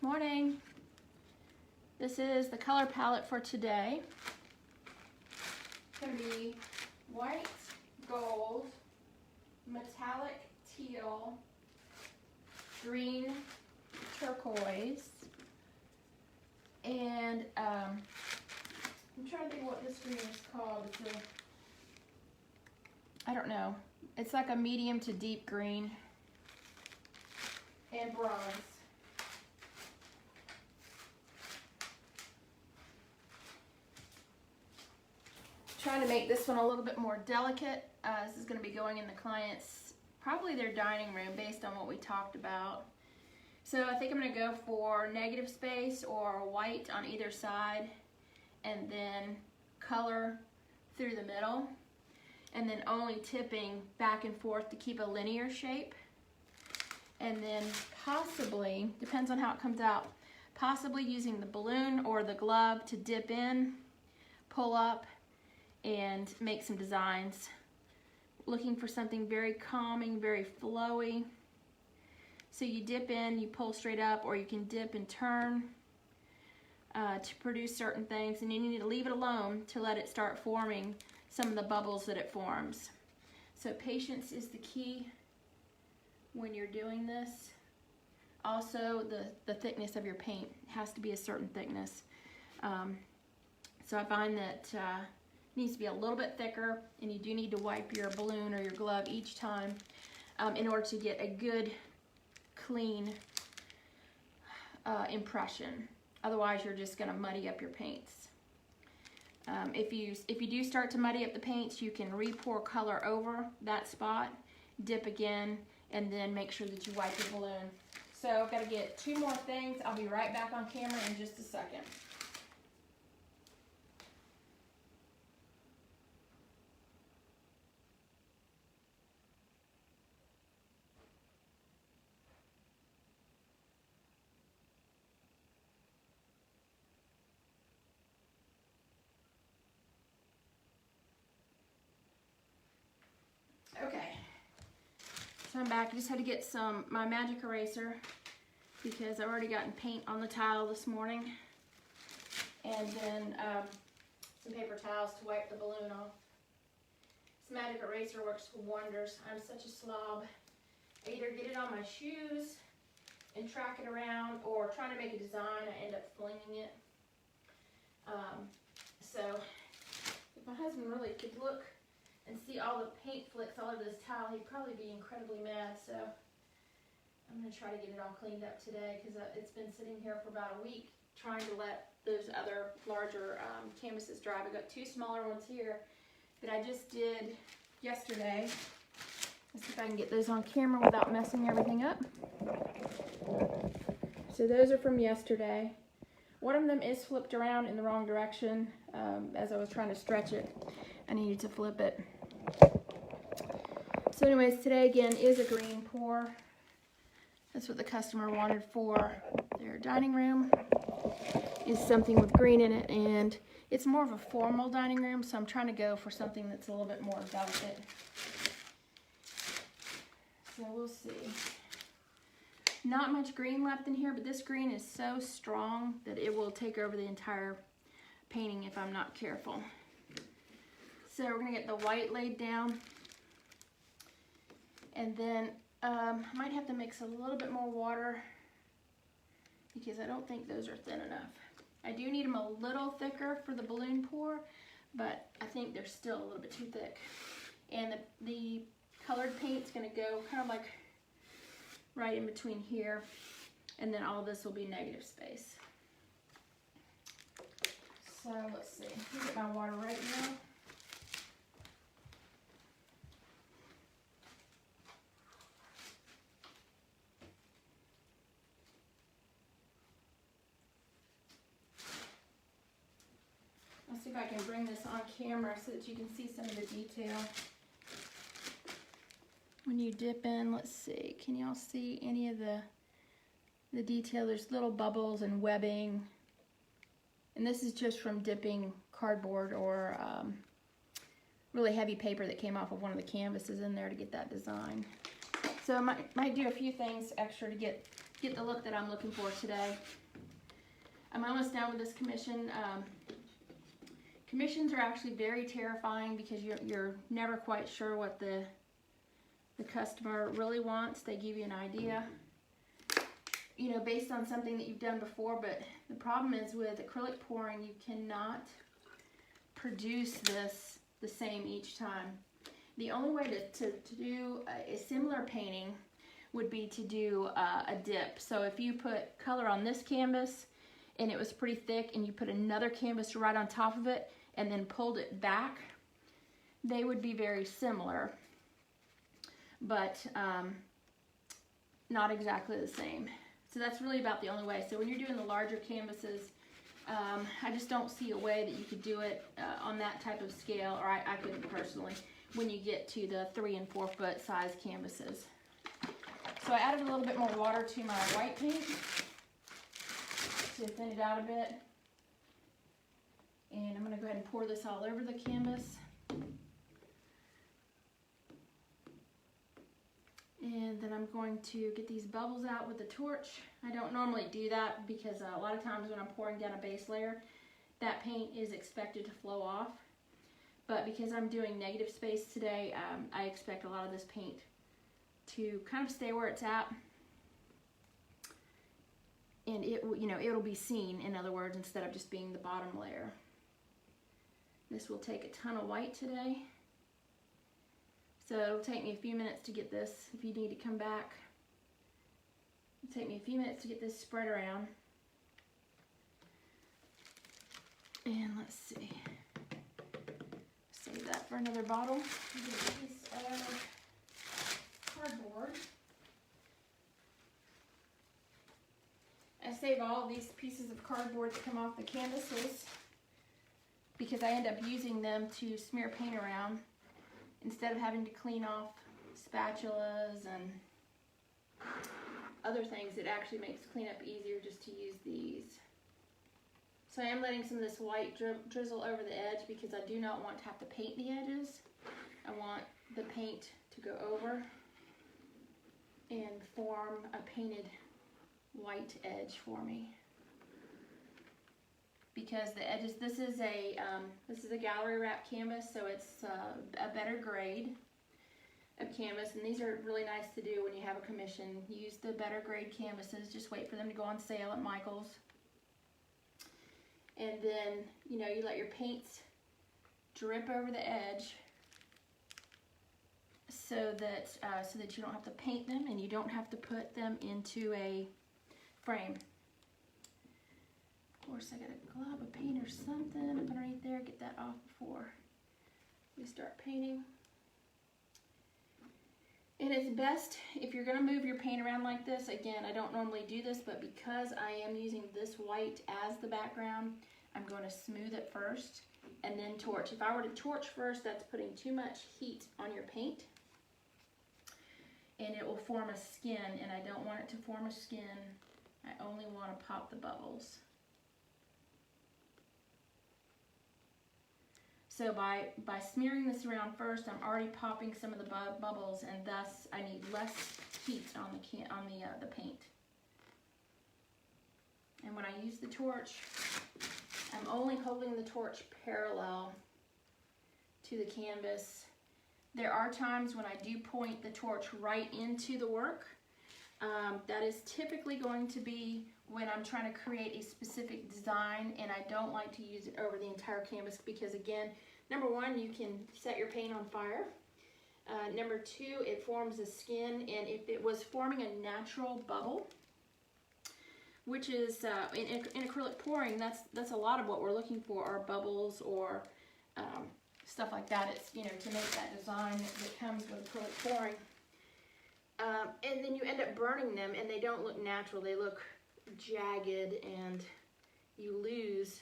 Morning. This is the color palette for today. It's going to be white, gold, metallic teal, green, turquoise, and I'm trying to think what this green is called. I don't know. It's like a medium to deep green, and bronze. Trying to make this one a little bit more delicate. This is going to be going in the client's, probably their dining room based on what we talked about. So I think I'm going to go for negative space or white on either side, and then color through the middle, and then only tipping back and forth to keep a linear shape. And then possibly, depends on how it comes out, possibly using the balloon or the glove to dip in, pull up, and make some designs. Looking for something very calming, very flowy. So you dip in, you pull straight up, or you can dip and turn to produce certain things, and you need to leave it alone to let it start forming some of the bubbles that it forms. So patience is the key when you're doing this. Also, the thickness of your paint has to be a certain thickness. So I find that needs to be a little bit thicker, and you do need to wipe your balloon or your glove each time in order to get a good, clean impression. Otherwise, you're just going to muddy up your paints. If you do start to muddy up the paints, you can re-pour color over that spot, dip again, and then make sure that you wipe your balloon. So I've got to get two more things. I'll be right back on camera in just a second. Okay, so I'm back. I just had to get my magic eraser because I've already gotten paint on the tile this morning, and then some paper towels to wipe the balloon off. This magic eraser works wonders. I'm such a slob. I either get it on my shoes and track it around, or trying to make a design, I end up flinging it. So if my husband really could look and see all the paint flicks all over this towel, he'd probably be incredibly mad. So I'm going to try to get it all cleaned up today, because it's been sitting here for about a week trying to let those other larger canvases dry. I've got two smaller ones here that I just did yesterday. Let's see if I can get those on camera without messing everything up. So those are from yesterday. One of them is flipped around in the wrong direction as I was trying to stretch it. I needed to flip it. So anyways, today again is a green pour. That's what the customer wanted for their dining room, is something with green in it, and it's more of a formal dining room, so I'm trying to go for something that's a little bit more delicate. So we'll see. Not much green left in here, but this green is so strong that it will take over the entire painting if I'm not careful. So we're going to get the white laid down, and then I might have to mix a little bit more water because I don't think those are thin enough. I do need them a little thicker for the balloon pour, but I think they're still a little bit too thick. And the colored paint's going to go kind of like right in between here, and then all of this will be negative space. So let's see, let me get my water right now. Let's see if I can bring this on camera so that you can see some of the detail. When you dip in, let's see, can y'all see any of the detail? There's little bubbles and webbing. And this is just from dipping cardboard or really heavy paper that came off of one of the canvases in there to get that design. So I might do a few things extra to get get the look that I'm looking for today. I'm almost done with this commission. Commissions are actually very terrifying because you're never quite sure what the customer really wants. They give you an idea, you know, based on something that you've done before, but the problem is with acrylic pouring, you cannot produce this the same each time. The only way to do a similar painting would be to do a dip. So if you put color on this canvas and it was pretty thick and you put another canvas right on top of it and then pulled it back, they would be very similar, but not exactly the same. So that's really about the only way. So when you're doing the larger canvases, I just don't see a way that you could do it on that type of scale, or I couldn't personally, when you get to the 3 and 4 foot size canvases. So I added a little bit more water to my white paint to thin it out a bit. And I'm going to go ahead and pour this all over the canvas. And then I'm going to get these bubbles out with the torch. I don't normally do that because a lot of times when I'm pouring down a base layer, that paint is expected to flow off. But because I'm doing negative space today, I expect a lot of this paint to kind of stay where it's at. And it'll be seen, in other words, instead of just being the bottom layer. This will take a ton of white today. So it'll take me a few minutes to get this. If you need to come back, it'll take me a few minutes to get this spread around. And let's see. Save that for another bottle. Get a piece of cardboard. I save all these pieces of cardboard that come off the canvases because I end up using them to smear paint around instead of having to clean off spatulas and other things. It actually makes cleanup easier just to use these. So I am letting some of this white drizzle over the edge because I do not want to have to paint the edges. I want the paint to go over and form a painted white edge for me. Because the edges, this is a gallery wrap canvas, so it's a better grade of canvas, and these are really nice to do when you have a commission. Use the better grade canvases, just wait for them to go on sale at Michael's. And then, you let your paints drip over the edge so that you don't have to paint them and you don't have to put them into a frame. Of course, I got a glob of paint or something up underneath there. Get that off before we start painting. And it's best if you're going to move your paint around like this. Again, I don't normally do this, but because I am using this white as the background, I'm going to smooth it first and then torch. If I were to torch first, that's putting too much heat on your paint, and it will form a skin, and I don't want it to form a skin. I only want to pop the bubbles. So by smearing this around first, I'm already popping some of the bubbles, and thus I need less heat on the paint. And when I use the torch, I'm only holding the torch parallel to the canvas. There are times when I do point the torch right into the work. That is typically going to be when I'm trying to create a specific design, and I don't like to use it over the entire canvas because, again, number one, you can set your paint on fire. Number two, it forms a skin, and if it was forming a natural bubble, which is in acrylic pouring, that's a lot of what we're looking for, are bubbles or stuff like that. It's to make that design that comes with acrylic pouring. And then you end up burning them, and they don't look natural. They look jagged, and you lose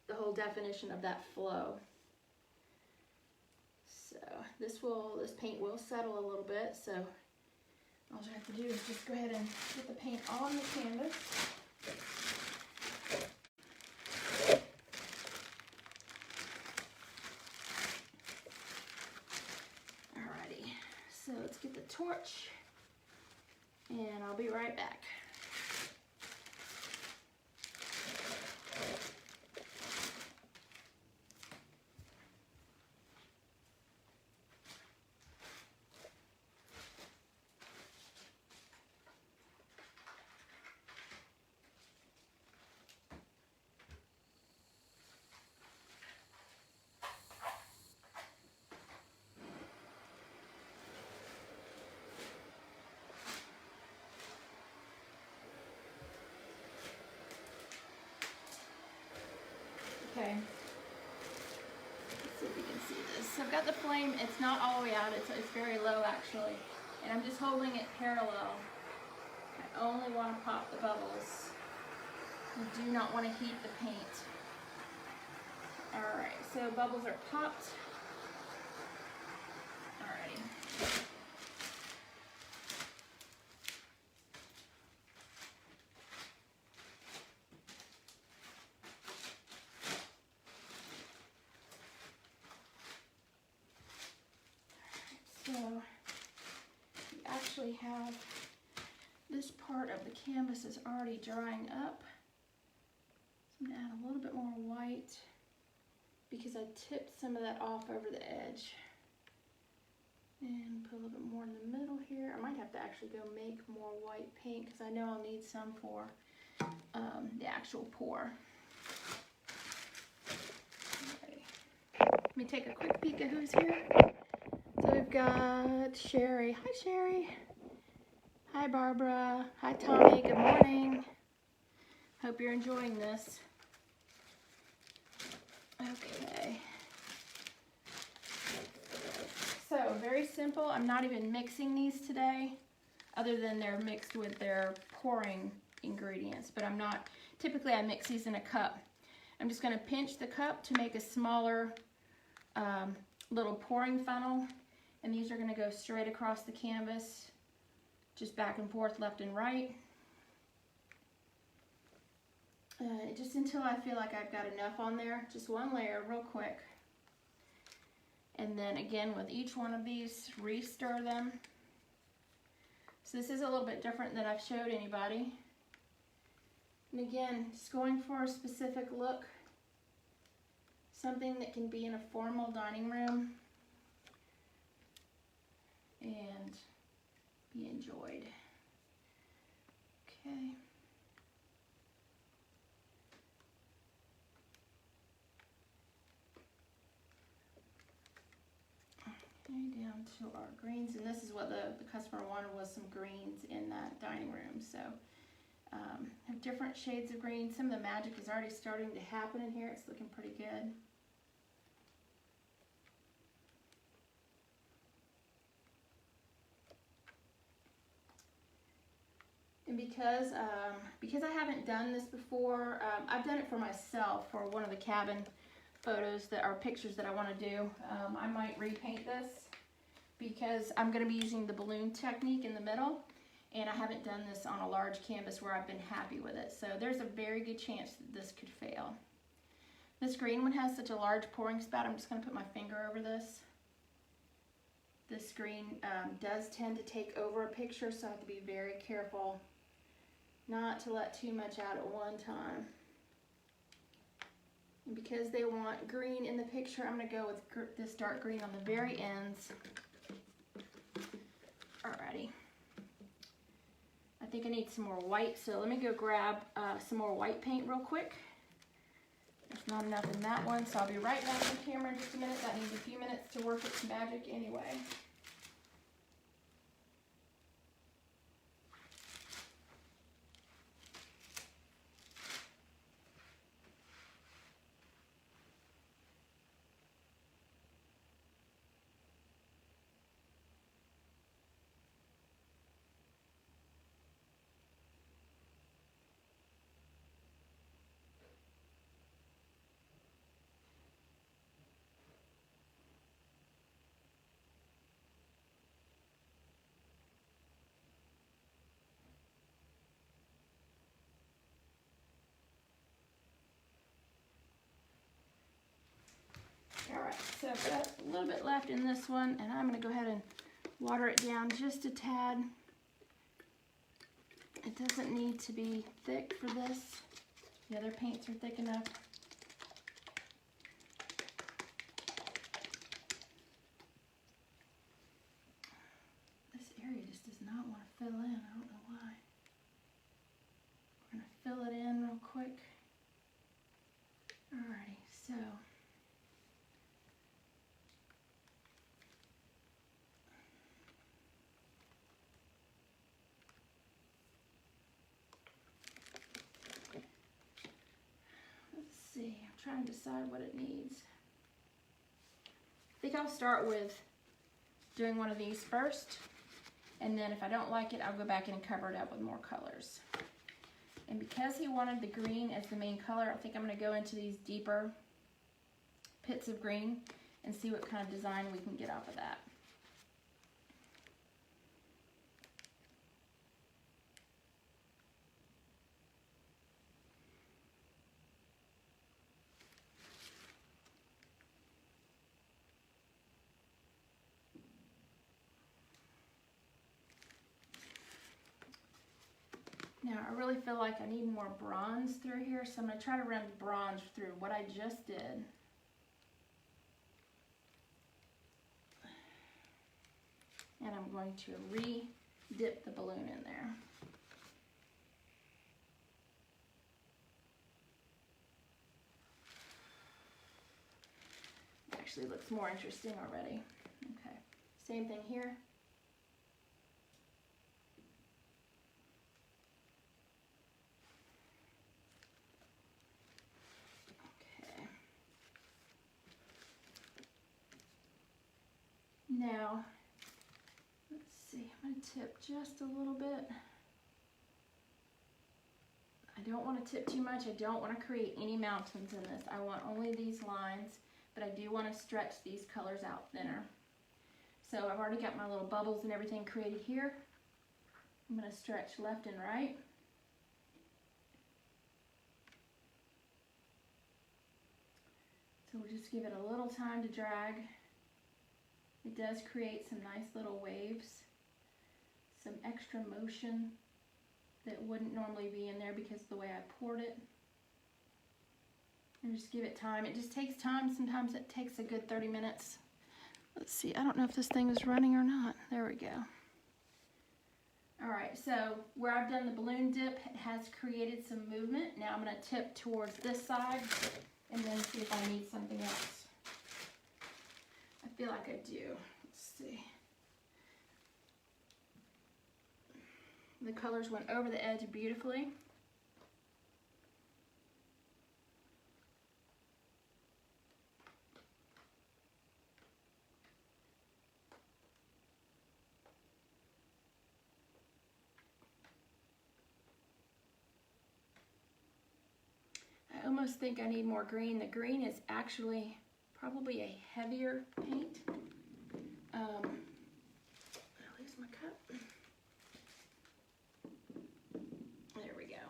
the whole definition of that flow. So this paint will settle a little bit. So all you have to do is just go ahead and get the paint on the canvas. Alrighty, so let's get the torch, and I'll be right back. got the flame, it's not all the way out, it's very low actually. And I'm just holding it parallel. I only want to pop the bubbles. You do not want to heat the paint. Alright, so bubbles are popped. Alrighty. So we actually have this part of the canvas is already drying up. So I'm going to add a little bit more white because I tipped some of that off over the edge. And put a little bit more in the middle here. I might have to actually go make more white paint because I know I'll need some for the actual pour. Alrighty. Let me take a quick peek at who's here. So we've got Sherry. Hi, Sherry. Hi, Barbara. Hi, Tommy. Good morning. Hope you're enjoying this. Okay. So, very simple. I'm not even mixing these today, other than they're mixed with their pouring ingredients. But I'm not, typically I mix these in a cup. I'm just going to pinch the cup to make a smaller little pouring funnel. And these are going to go straight across the canvas, just back and forth, left and right. Just until I feel like I've got enough on there. Just one layer real quick. And then again with each one of these, re-stir them. So this is a little bit different than I've showed anybody. And again, just going for a specific look. Something that can be in a formal dining room and be enjoyed. Okay. Down to our greens, and this is what the customer wanted, was some greens in that dining room. So have different shades of green. Some of the magic is already starting to happen in here. It's looking pretty good. And because I haven't done this before, I've done it for myself for one of the cabin photos that are pictures that I want to do. I might repaint this because I'm going to be using the balloon technique in the middle, and I haven't done this on a large canvas where I've been happy with it. So there's a very good chance that this could fail. This green one has such a large pouring spout. I'm just going to put my finger over this. This green does tend to take over a picture, so I have to be very careful not to let too much out at one time. And because they want green in the picture, I'm going to go with this dark green on the very ends. Alrighty. I think I need some more white, so let me go grab some more white paint real quick. There's not enough in that one, so I'll be right back on camera in just a minute. That needs a few minutes to work its magic anyway. Alright, so I've got a little bit left in this one, and I'm going to go ahead and water it down just a tad. It doesn't need to be thick for this. The other paints are thick enough. This area just does not want to fill in. I don't know why. We're going to fill it in real quick. Alrighty, so let's see, I'm trying to decide what it needs. think I'll start with doing one of these first, and then if I don't like it, I'll go back and cover it up with more colors. And because he wanted the green as the main color, I think I'm going to go into these deeper pits of green and see what kind of design we can get off of that. Now I really feel like I need more bronze through here, so I'm going to try to run bronze through what I just did. And I'm going to re-dip the balloon in there. It actually looks more interesting already. Okay, same thing here. Okay. Now, let's see, I'm going to tip just a little bit. I don't want to tip too much. I don't want to create any mountains in this. I want only these lines, but I do want to stretch these colors out thinner. So I've already got my little bubbles and everything created here. I'm going to stretch left and right. So we'll just give it a little time to drag. It does create some nice little waves, some extra motion that wouldn't normally be in there because of the way I poured it. And just give it time. It just takes time. Sometimes it takes a good 30 minutes. Let's see, I don't know if this thing is running or not. There we go. All right, so where I've done the balloon dip, it has created some movement. Now I'm going to tip towards this side and then see if I need something else. I feel like I do. Let's see. The colors went over the edge beautifully. I almost think I need more green. The green is actually probably a heavier paint. I'll lose my cup. There we go.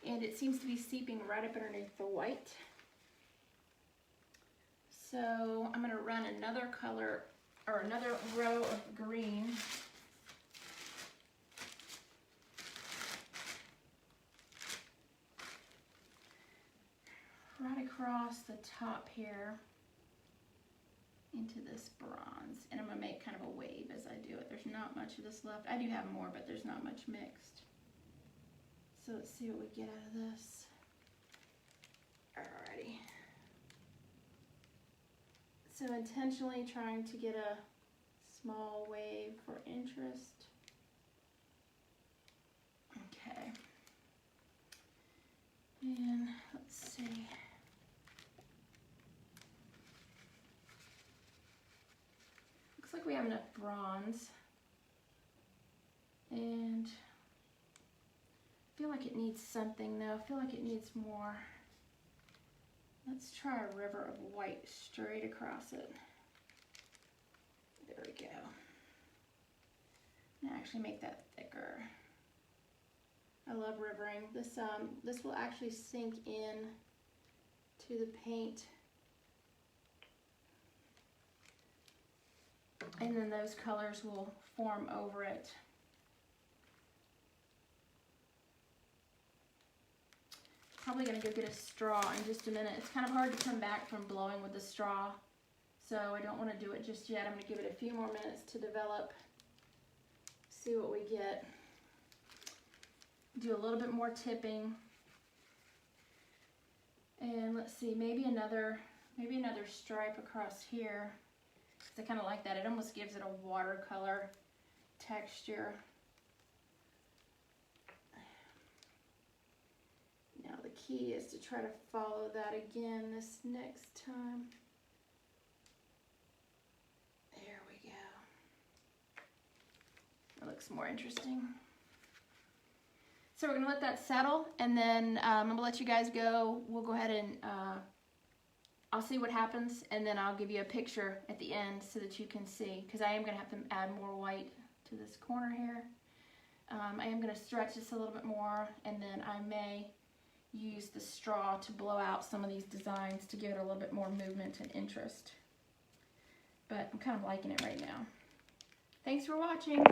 And it seems to be seeping right up underneath the white. So I'm going to run another color, or another row of green. Right across the top here into this bronze, and I'm going to make kind of a wave as I do it. There's not much of this left. I do have more, but there's not much mixed. So let's see what we get out of this. Alrighty. So intentionally trying to get a small wave for interest. Okay. And let's see. Looks like we have enough bronze. And I feel like it needs something though. I feel like it needs more. Let's try a river of white straight across it. There we go. And actually make that thicker. I love rivering. This will actually sink in to the paint. And then those colors will form over it. Probably gonna go get a straw in just a minute. It's kind of hard to come back from blowing with the straw, so I don't want to do it just yet. I'm gonna give it a few more minutes to develop, see what we get. Do a little bit more tipping, and let's see, maybe another stripe across here. I kind of like that. It almost gives it a watercolor texture. Now the key is to try to follow that again this next time. There we go. That looks more interesting. So we're gonna let that settle, and then I'm gonna let you guys go. We'll go ahead and I'll see what happens, and then I'll give you a picture at the end so that you can see, because I am gonna have to add more white to this corner here. I am gonna stretch this a little bit more, and then I may use the straw to blow out some of these designs to give it a little bit more movement and interest. But I'm kind of liking it right now. Thanks for watching.